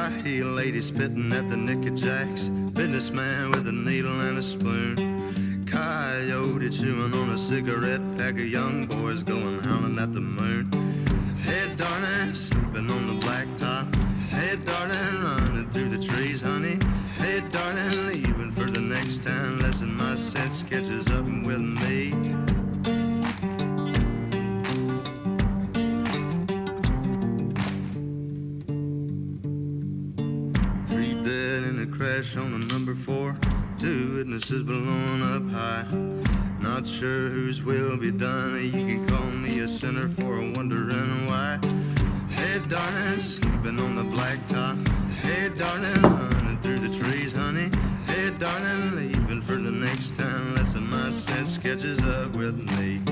high heel lady spitting at the Nicky Jacks, businessman with a needle and a spoon, coyote chewing on a cigarette, pack of young boys going howling at the moon. Hey darling, sleeping on the blacktop. Hey darling, running through the trees, honey. Hey darling, leaving for the next town. Listen, my sense catches up with me. Three dead in a crash on a number 4. 2 witnesses blown up high. Not sure whose will be done. You can call me a sinner for wondering why. Hey darling, sleeping on the blacktop. Hey darling, running through the trees, honey. Hey darling, leaving for the next town. Listen, my sense catches up with me.